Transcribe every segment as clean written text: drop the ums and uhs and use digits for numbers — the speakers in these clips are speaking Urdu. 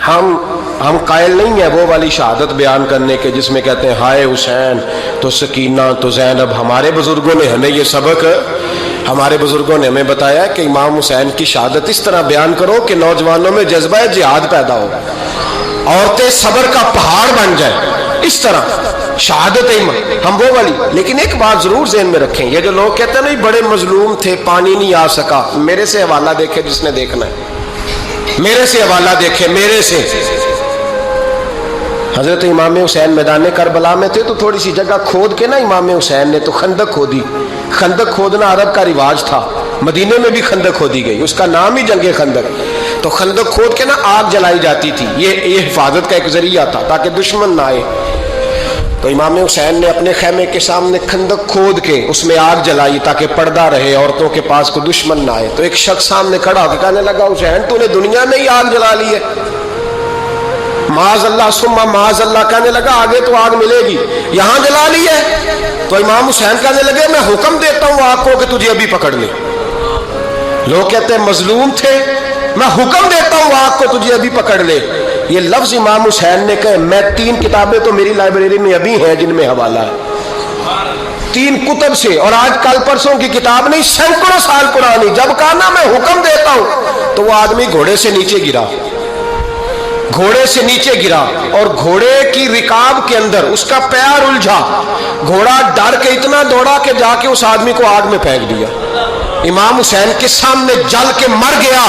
ہم قائل نہیں ہیں وہ والی شہادت بیان کرنے کے جس میں کہتے ہیں ہائے حسین تو سکینہ تو زینب. ہمارے بزرگوں نے ہمیں یہ سبق، ہمارے بزرگوں نے ہمیں بتایا کہ امام حسین کی شہادت اس طرح بیان کرو کہ نوجوانوں میں جذبہ جہاد پیدا ہو، عورتیں صبر کا پہاڑ بن جائیں. اس طرح شہادت ہم وہ والی. لیکن ایک بات ضرور ذہن میں رکھیں، یہ جو لوگ کہتے ہیں نا بڑے مظلوم تھے پانی نہیں آ سکا، میرے سے حوالہ دیکھے جس نے دیکھنا ہے، میرے سے حوالہ دیکھے، میرے سے. حضرت امام حسین میدان کربلا میں تھے تو تھوڑی سی جگہ کھود کے نا امام حسین نے تو خندق کھودی. خندق کھودنا عرب کا رواج تھا، مدینے میں بھی خندق کھودی گئی، اس کا نام ہی جنگ خندق. تو خندق کھود کے نا آگ جلائی جاتی تھی، یہ حفاظت کا ایک ذریعہ تھا تاکہ دشمن نہ آئے. تو امام حسین نے اپنے خیمے کے سامنے خندق کھود کے اس میں آگ جلائی تاکہ پردہ رہے، عورتوں کے پاس کوئی دشمن نہ آئے. تو ایک شخص سامنے کھڑا ہو کے کہنے لگا حسین تو نے دنیا میں ہی آگ جلا لی ہے. معاذ اللہ ثم معاذ اللہ. کہنے لگا آگے تو آگ ملے گی، یہاں جلا لی ہے. تو امام حسین کہنے لگے میں حکم دیتا ہوں آگ کو کہ تجھے ابھی پکڑ لے. لوگ کہتے ہیں مظلوم تھے، میں حکم دیتا ہوں آگ کو تجھے ابھی پکڑ لے. یہ لفظ امام حسین نے کہے. میں 3 کتابیں تو میری لائبریری میں ابھی ہیں جن میں حوالہ ہے، 3 کتب سے، اور آج کل پرسوں کی کتاب نہیں، سینکڑوں سال پرانی. جب کہا نا میں حکم دیتا ہوں تو وہ آدمی گھوڑے سے نیچے گرا، گھوڑے سے نیچے گرا اور گھوڑے کی رکاب کے اندر اس کا پیر الجھا. گھوڑا ڈر کے اتنا دوڑا کہ جا کے اس آدمی کو آگ میں پھینک دیا. امام حسین کے سامنے جل کے مر گیا.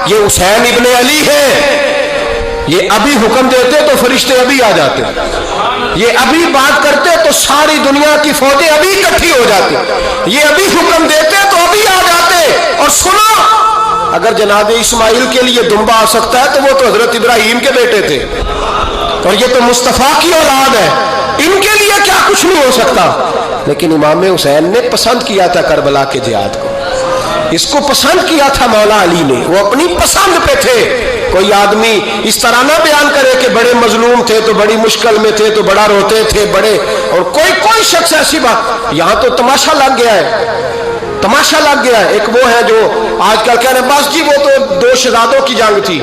یہ حسین ابن علی ہے. یہ ابھی حکم دیتے تو فرشتے ابھی آ جاتے، یہ ابھی بات کرتے تو ساری دنیا کی فوجیں ابھی اکٹھی ہو جاتی. یہ ابھی حکم دیتے تو ابھی آ جاتے. اور سنو، اگر جناب اسماعیل کے لیے دمبا آ سکتا ہے تو وہ تو حضرت ابراہیم کے بیٹے تھے، اور یہ تو مصطفیٰ کی اولاد ہے، ان کے لیے کیا کچھ نہیں ہو سکتا. لیکن امام حسین نے پسند کیا تھا کربلا کے جہاد کو، اس کو پسند کیا تھا مولا علی نے، وہ اپنی پسند پہ تھے. کوئی آدمی اس طرح نہ بیان کرے کہ بڑے مظلوم تھے تو بڑی مشکل میں تھے تو بڑا روتے تھے بڑے، اور کوئی شخص ایسی بات. یہاں تو تماشا لگ گیا ہے، تماشا لگ گیا ہے. ایک وہ ہے جو آج کل کہہ رہے ہیں بس جی وہ تو 2 شہزادوں کی جنگ تھی،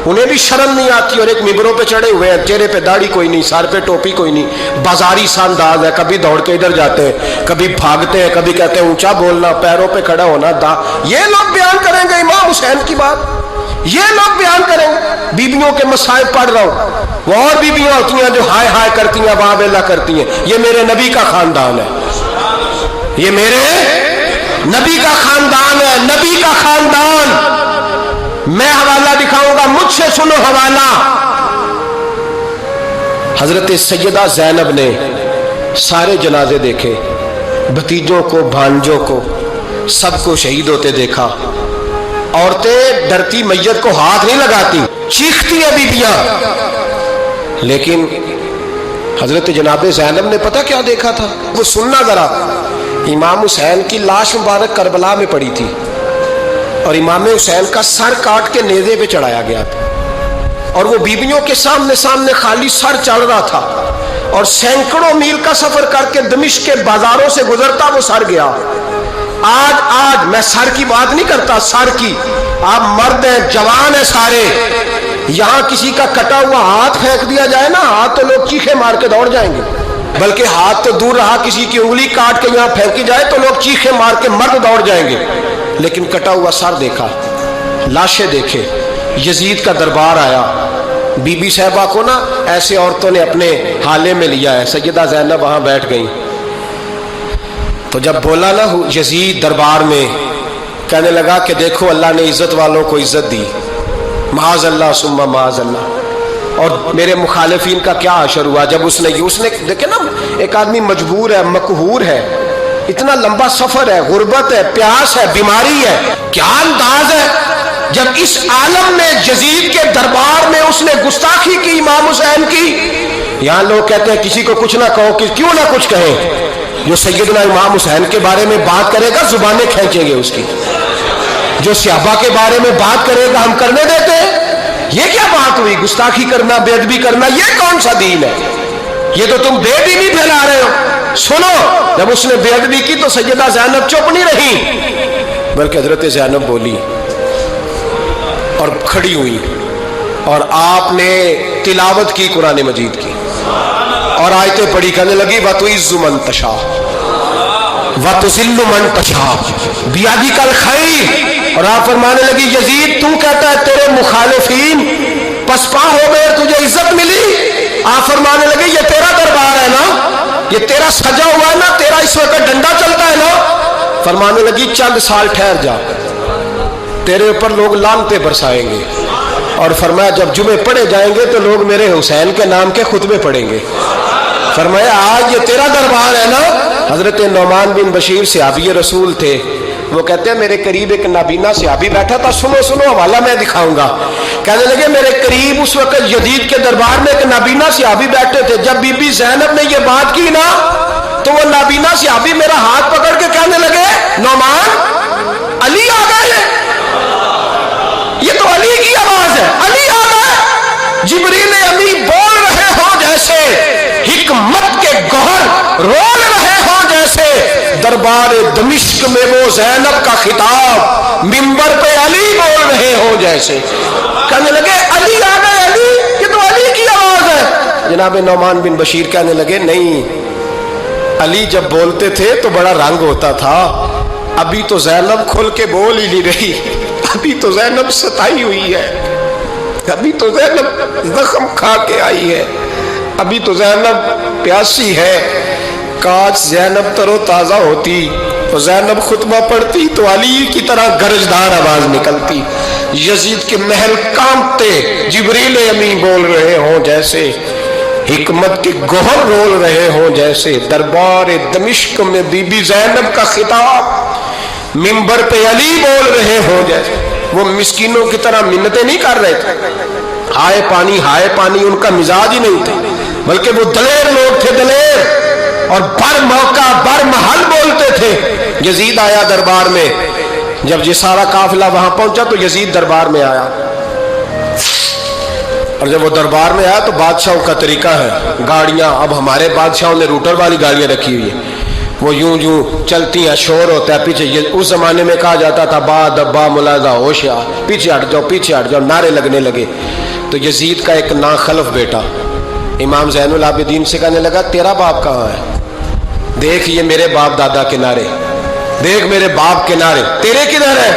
انہیں بھی شرم نہیں آتی، اور ایک ممبروں پہ چڑھے ہوئے ہیں، چہرے پہ داڑھی کوئی نہیں، سر پہ ٹوپی کوئی نہیں، بازاری سا انداز ہے، کبھی دوڑ کے ادھر جاتے ہیں، کبھی بھاگتے ہیں، کبھی کہتے ہیں اونچا بولنا، پیروں پہ کھڑا ہونا. یہ لوگ بیان کریں گے امام حسین کی بات، یہ لوگ بیان کریں گے. بیبیوں کے مصائب پڑھ رہا ہوں، وہ اور بیبیاں ہوتی ہیں جو ہائے ہائے کرتی ہیں، واہ بیلا کرتی ہیں. یہ میرے نبی کا خاندان ہے، یہ میرے نبی کا خاندان ہے، نبی کا خاندان. میں حوالہ دکھاؤں گا، مجھ سے سنو حوالہ. حضرت سیدہ زینب نے سارے جنازے دیکھے، بھتیجوں کو، بھانجوں کو، سب کو شہید ہوتے دیکھا. عورتیں ڈرتی میت کو ہاتھ نہیں لگاتی، چیختی ہیں بیبیاں. لیکن حضرت جناب زینب نے پتہ کیا دیکھا تھا؟ وہ سننا ذرا. امام حسین کی لاش مبارک کربلا میں پڑی تھی، اور امام حسین کا سر کاٹ کے نیزے پہ چڑھایا گیا تھا، اور وہ بیبیوں کے سامنے خالی سر چڑھ رہا تھا، اور سینکڑوں میل کا سفر کر کے دمشق کے بازاروں سے گزرتا وہ سر گیا. آج میں سر کی بات نہیں کرتا، سر کی، آپ مرد ہیں، جوان ہیں سارے، یہاں کسی کا کٹا ہوا ہاتھ پھینک دیا جائے نا، ہاتھ تو لوگ چیخے مار کے دوڑ جائیں گے. بلکہ ہاتھ تو دور رہا، کسی کی انگلی کاٹ کے یہاں پھینکی جائے تو لوگ چیخے مار کے مرد دوڑ جائیں گے. لیکن کٹا ہوا سر دیکھا، لاشیں دیکھے. یزید کا دربار آیا، بی بی صاحبہ کو نا ایسے عورتوں نے اپنے حالے میں لیا ہے. سیدہ زینب وہاں بیٹھ گئیں. تو جب بولا نا یزید دربار میں، کہنے لگا کہ دیکھو اللہ نے عزت والوں کو عزت دی، معاذ اللہ ثم معاذ اللہ. اور میرے مخالفین کا کیا حشر ہوا جب اس نے دیکھے نا، ایک آدمی مجبور ہے، مقہور ہے، اتنا لمبا سفر ہے، غربت ہے، پیاس ہے، بیماری ہے، کیا انداز ہے جب اس عالم میں یزید کے دربار میں اس نے گستاخی کی امام حسین کی. یہاں لوگ کہتے ہیں کسی کو کچھ نہ کہو، کیوں نہ کچھ کہیں. جو سیدنا امام حسین کے بارے میں بات کرے گا زبانیں کھینچیں گے اس کی، جو صحابہ کے بارے میں بات کرے گا ہم کرنے دیتے ہیں. یہ کیا بات ہوئی؟ گستاخی کرنا، بے ادبی کرنا، یہ کون سا دین ہے؟ یہ تو تم بے دینی پھیلا رہے ہو. سنو، جب اس نے بے ادبی کی تو سیدہ زینب چپ نہیں رہی، بلکہ حضرت زینب بولی اور کھڑی ہوئی. اور آپ نے تلاوت کی قرآن مجید کی اور آیتیں پڑھی، کہنے لگی وَتُعِزُّ مَن تَشَاءُ وَتُذِلُّ مَن تَشَاءُ بِیَدِکَ الْخَیْرُ، اور آپ فرمانے لگی یزید تو کہتا ہے تیرے مخالفین پسپا ہو گئے، تجھے عزت ملی؟ آپ فرمانے لگے یہ تیرا دربار ہے نا، یہ تیرا سجا ہوا ہے نا، تیرا اس وقت ڈنڈا چلتا ہے نا؟ فرمانے لگی چند سال ٹھہر جا، تیرے اوپر لوگ لعنتیں برسائیں گے، اور فرمایا جب جمعے پڑھے جائیں گے تو لوگ میرے حسین کے نام کے خطبے پڑھیں گے۔ فرمایا آج یہ تیرا دربار ہے نا۔ حضرت نعمان بن بشیر صحابی رسول تھے، وہ کہتے ہیں میرے قریب ایک نابینا صحابی بیٹھا تھا، سنو سنو حوالہ میں دکھاؤں گا۔ کہنے لگے میرے قریب اس وقت یزید کے دربار میں ایک نابینا صحابی بیٹھے تھے، جب بی بی زینب نے یہ بات کی نا تو وہ نابینا صحابی میرا ہاتھ پکڑ کے کہنے لگے نعمان علی آ گئے ہیں، یہ تو علی کی آواز ہے، علی آ گئے۔ جبریل امی بول رہے ہو جیسے حکمت کے گوہر رول رہے ہو جیسے، دربار دمشق میں وہ زینب کا خطاب منبر پہ علی بول رہے ہو جیسے۔ کہنے لگے علی آ گئے، علی، یہ تو علی کی آواز ہے۔ جناب نعمان بن بشیر کہنے لگے نہیں، علی جب بولتے تھے تو بڑا رنگ ہوتا تھا، ابھی تو زینب کھل کے بول ہی نہیں رہی، ابھی تو زینب ستائی ہوئی ہے، ابھی تو زینب زخم کھا کے آئی ہے، ابھی تو زینب پیاسی ہے۔ کاش زینب تر و تازہ ہوتی اور زینب خطبہ پڑھتی تو علی کی طرح گرجدار آواز نکلتی، یزید کے محل کانپتے، جبریل امی بول رہے ہوں جیسے، حکمت کے گوہر رول رہے ہوں جیسے، دربار دمشق میں بی بی زینب کا خطاب منبر پہ علی بول رہے ہوں جیسے۔ وہ مسکینوں کی طرح منتیں نہیں کر رہے تھے، ہائے پانی ان کا مزاج ہی نہیں تھا، بلکہ وہ دلیر لوگ تھے، دلیر، اور بر موقع بر محل بولتے تھے۔ یزید آیا دربار میں، جب یہ سارا قافلہ وہاں پہنچا تو یزید دربار میں آیا، اور جب وہ دربار میں آیا تو بادشاہوں کا طریقہ ہے، گاڑیاں، اب ہمارے بادشاہوں نے روٹر والی گاڑیاں رکھی ہوئی ہیں، وہ یوں چلتی ہیں، شور ہوتا ہے پیچھے۔ اس زمانے میں کہا جاتا تھا با دبا ملازہ ہوشیار، پیچھے ہٹ جاؤ، نعرے لگنے لگے۔ تو یزید کا ایک ناخلف بیٹا امام زین العابدین سے کہنے لگا تیرا باپ کہاں ہے؟ دیکھ یہ میرے باپ دادا کے نعرے، دیکھ میرے باپ کے نعرے، تیرے کدھر ہے؟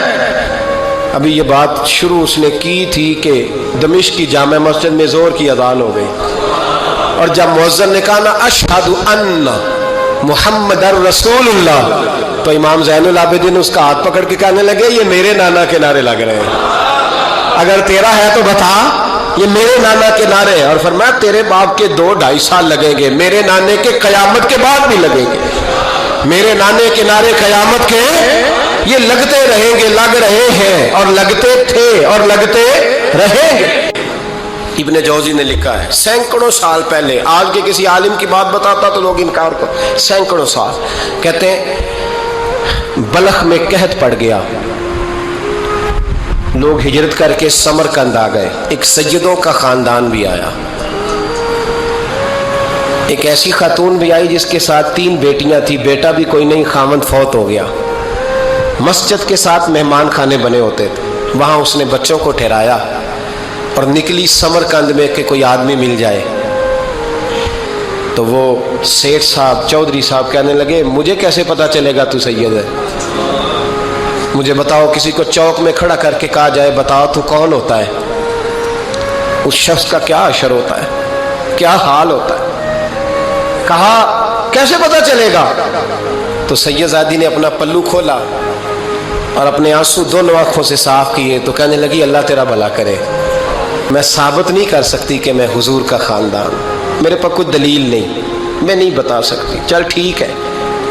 ابھی یہ بات شروع اس نے کی تھی کہ دمشق کی جامع مسجد میں زور کی اذان ہو گئی، اور جب مؤذن نے کہا نا اشہد ان محمد رسول اللہ، تو امام زین العابدین اس کا ہاتھ پکڑ کے کہنے لگے یہ میرے نانا کے نعرے لگ رہے ہیں، اگر تیرا ہے تو بتا، یہ میرے نانا کے نعرے ہیں۔ اور فرمایا تیرے باپ کے 2-2.5 سال لگیں گے، میرے نانے کے قیامت کے بعد بھی لگیں گے، میرے نانے کے نعرے قیامت کے یہ لگتے رہیں گے، لگ رہے ہیں اور لگتے تھے اور لگتے رہیں گے۔ ابن جوزی نے لکھا ہے سینکڑوں سال پہلے، آج کے کسی عالم کی بات بتاتا تو لوگ انکار کرتے، سینکڑوں سال، کہتے ہیں بلخ میں قحط پڑ گیا، لوگ ہجرت کر کے سمرقند آ گئے، ایک سیدوں کا خاندان بھی آیا، ایک ایسی خاتون بھی آئی جس کے ساتھ 3 بیٹیاں تھی، بیٹا بھی کوئی نہیں، خاوند فوت ہو گیا۔ مسجد کے ساتھ مہمان خانے بنے ہوتے تھے، وہاں اس نے بچوں کو ٹھہرایا اور نکلی سمرقند میں کہ کوئی آدمی مل جائے۔ تو وہ سیٹھ صاحب، چودھری صاحب کہنے لگے مجھے کیسے پتا چلے گا تو سید ہے؟ مجھے بتاؤ، کسی کو چوک میں کھڑا کر کے کہا جائے بتاؤ تو کون ہوتا ہے، اس شخص کا کیا اشر ہوتا ہے، کیا حال ہوتا ہے؟ کہا کیسے پتا چلے گا؟ تو سید زادی نے اپنا پلو کھولا اور اپنے آنسو دونوں آنکھوں سے صاف کیے، تو کہنے لگی اللہ تیرا بھلا کرے، میں ثابت نہیں کر سکتی کہ میں حضور کا خاندان، میرے پاس کوئی دلیل نہیں، میں نہیں بتا سکتی۔ چل ٹھیک ہے،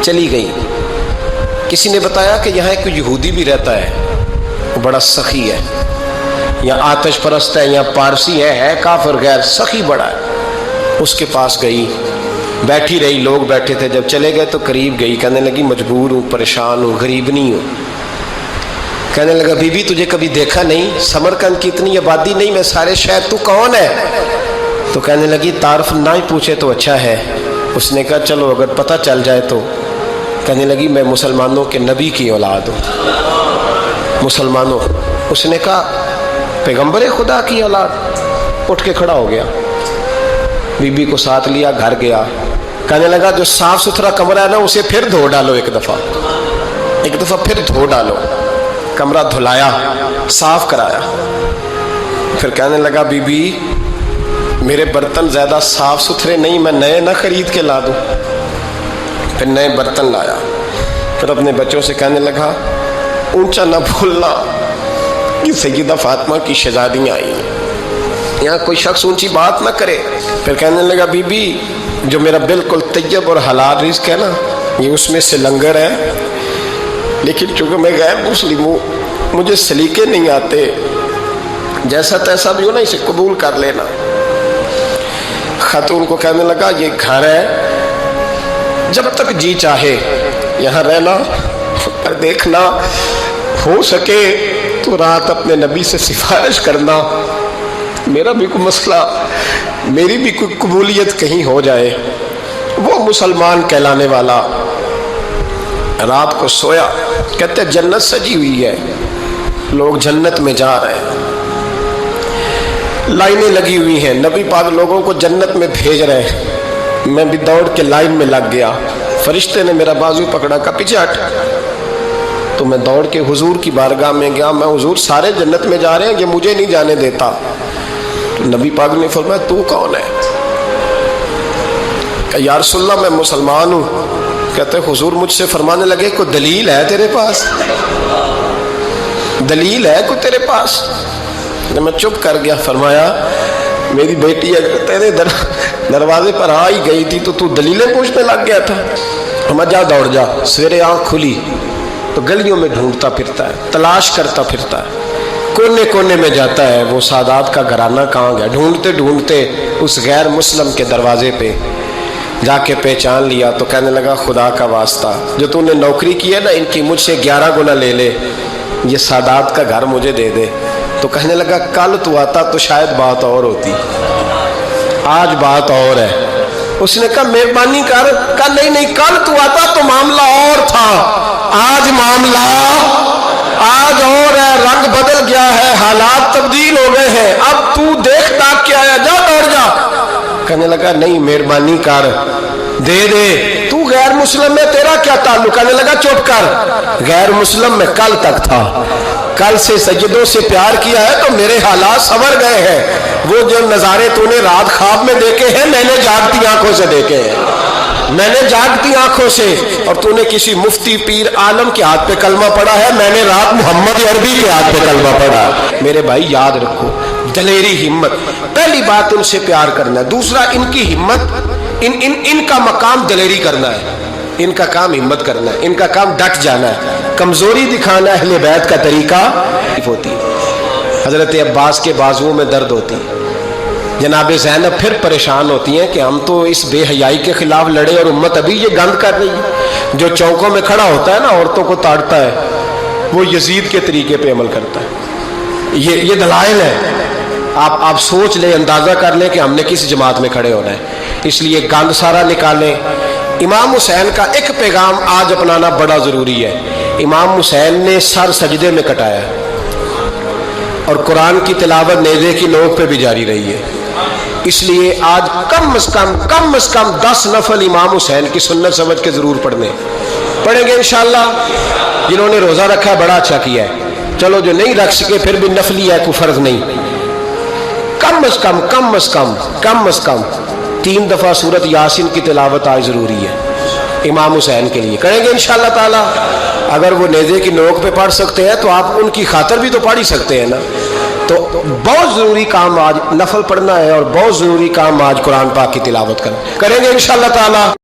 چلی گئی۔ کسی نے بتایا کہ یہاں ایک یہودی بھی رہتا ہے، وہ بڑا سخی ہے، یا آتش پرست ہے یا پارسی ہے کافر غیر، سخی بڑا ہے۔ اس کے پاس گئی، بیٹھی رہی، لوگ بیٹھے تھے، جب چلے گئے تو قریب گئی، کہنے لگی مجبور ہوں، پریشان ہوں، غریب نہیں ہوں۔ کہنے لگا بی بی تجھے کبھی دیکھا نہیں، سمرقند کی اتنی آبادی نہیں، میں سارے شہر، تو کون ہے؟ تو کہنے لگی تعارف نہ ہی پوچھے تو اچھا ہے۔ اس نے کہا چلو اگر پتہ چل جائے تو۔ کہنے لگی میں مسلمانوں کے نبی کی اولاد ہوں، مسلمانوں۔ اس نے کہا پیغمبر خدا کی اولاد؟ اٹھ کے کھڑا ہو گیا, بیوی کو ساتھ لیا, گھر گیا, کہنے لگا جو صاف ستھرا کمرہ ہے نا اسے پھر دھو ڈالو, ایک دفعہ پھر دھو ڈالو. کمرہ دھلایا, صاف کرایا. پھر کہنے لگا بی بی میرے برتن زیادہ صاف ستھرے نہیں, میں نئے نہ خرید کے لا دوں. پھر نئے برتن لایا. پھر اپنے بچوں سے کہنے لگا اونچا نہ بھولنا کہ سیدہ فاطمہ کی شہزادیاں آئی ہیں, یہاں کوئی شخص اونچی بات نہ کرے. پھر کہنے لگا بی بی جو میرا بالکل طیب اور حلال رزق ہے نا یہ اس میں سے لنگر ہے, لیکن چونکہ میں غیر مسلم ہوں مجھے سلیقے نہیں آتے, جیسا تیسا بھی ہو نا اسے قبول کر لینا. خاتون کو کہنے لگا یہ گھر ہے, جب تک جی چاہے یہاں رہنا, پر دیکھنا ہو سکے تو رات اپنے نبی سے سفارش کرنا, میرا بھی کوئی مسئلہ, میری بھی کوئی قبولیت کہیں ہو جائے. وہ مسلمان کہلانے والا رات کو سویا, کہتے جنت سجی ہوئی ہے, لوگ جنت میں جا رہے ہیں, لائنیں لگی ہوئی ہیں, نبی پاک لوگوں کو جنت میں بھیج رہے ہیں. میں بھی دوڑ کے لائن میں لگ گیا, فرشتے نے میرا بازو پکڑا, کا پیچھے ہٹ. تو میں دوڑ کے حضور کی بارگاہ میں گیا, میں حضور سارے جنت میں جا رہے ہیں, یہ مجھے نہیں جانے دیتا. تو نبی پاک نے فرمایا تو کون ہے؟ کہ یا رسول اللہ میں مسلمان ہوں. کہتے حضور مجھ سے فرمانے لگے کوئی دلیل ہے تیرے پاس, دلیل ہے کوئی تیرے پاس؟ میں چپ کر گیا. فرمایا میری بیٹی اگر تیرے دروازے پر آ ہی گئی تھی تو دلیلیں پوچھنے لگ گیا تھا. میں جا دوڑ جا. سویرے آنکھ کھلی تو گلیوں میں ڈھونڈتا پھرتا ہے, تلاش کرتا پھرتا ہے, کونے کونے میں جاتا ہے وہ سادات کا گھرانہ کہاں گیا. ڈھونڈتے ڈھونڈتے اس غیر مسلم کے دروازے پہ جا کے پہچان لیا. تو کہنے لگا خدا کا واسطہ جو تو نے نوکری کی ہے نا ان کی مجھ سے 11 گنا لے لے, یہ سادات کا گھر مجھے دے دے. تو کہنے لگا کل تو آتا تو شاید بات اور ہوتی, آج بات اور ہے. اس نے کہا مہربانی کر. کہا نہیں کل تو آتا تو معاملہ اور تھا, آج معاملہ آج اور ہے, رنگ بدل گیا ہے, حالات تبدیل ہو گئے ہیں, اب تو دیکھ تاک کے آیا, جا دوڑ جا. کہنے لگا نہیں مہربانی کر دے دے, تو غیر مسلم میں تیرا کیا تعلق؟ کہنے لگا چپ کر, غیر مسلم میں کل تک تھا, کل سے سجدوں سے پیار کیا ہے تو میرے حالات سنور گئے ہیں. وہ جو نظارے تو نے رات خواب میں دیکھے ہیں میں نے جاگتی آنکھوں سے دیکھے ہیں, میں نے جاگتی آنکھوں سے. اور تو نے کسی مفتی پیر عالم کے ہاتھ پہ کلمہ پڑھا ہے, میں نے رات محمد عربی کے ہاتھ پہ کلمہ پڑھا. میرے بھائی یاد رکھو دلیری ہمت, پہلی بات ان سے پیار کرنا ہے. دوسرا ان کی ہمت, ان کا مقام دلیری کرنا ہے, ان کا کام ہمت کرنا ہے, ان کا کام ڈٹ جانا ہے. کمزوری دکھانا اہل بیت کا طریقہ ہوتی. حضرت عباس کے بازوؤں میں درد ہوتی, جناب زینب پھر پریشان ہوتی ہیں کہ ہم تو اس بے حیائی کے خلاف لڑے اور امت ابھی یہ گند کر رہی ہے. جو چوکوں میں کھڑا ہوتا ہے نا عورتوں کو تاڑتا ہے وہ یزید کے طریقے پہ عمل کرتا ہے. یہ دلائل ہے, آپ سوچ لیں, اندازہ کر لیں کہ ہم نے کس جماعت میں کھڑے ہونا ہے. اس لیے گند سارا نکالیں. امام حسین کا ایک پیغام آج اپنانا بڑا ضروری ہے. امام حسین نے سر سجدے میں کٹایا اور قرآن کی تلاوت نیزے کی نوک پہ بھی جاری رہی ہے. اس لیے آج کم از کم 10 نفل امام حسین کی سنت سمجھ کے ضرور پڑھیں گے انشاءاللہ. جنہوں نے روزہ رکھا ہے بڑا اچھا کیا ہے, چلو جو نہیں رکھ سکے پھر بھی نفلی ہے, کوئی فرض نہیں. کم از کم 3 دفعہ سورت یاسین کی تلاوت آج ضروری ہے. امام حسین کے لیے کریں گے انشاءاللہ تعالی. اگر وہ نیزے کی نوک پہ پڑھ سکتے ہیں تو آپ ان کی خاطر بھی تو پڑھ ہی سکتے ہیں نا. تو بہت ضروری کام آج نفل پڑھنا ہے اور بہت ضروری کام آج قرآن پاک کی تلاوت کریں گے انشاءاللہ تعالی.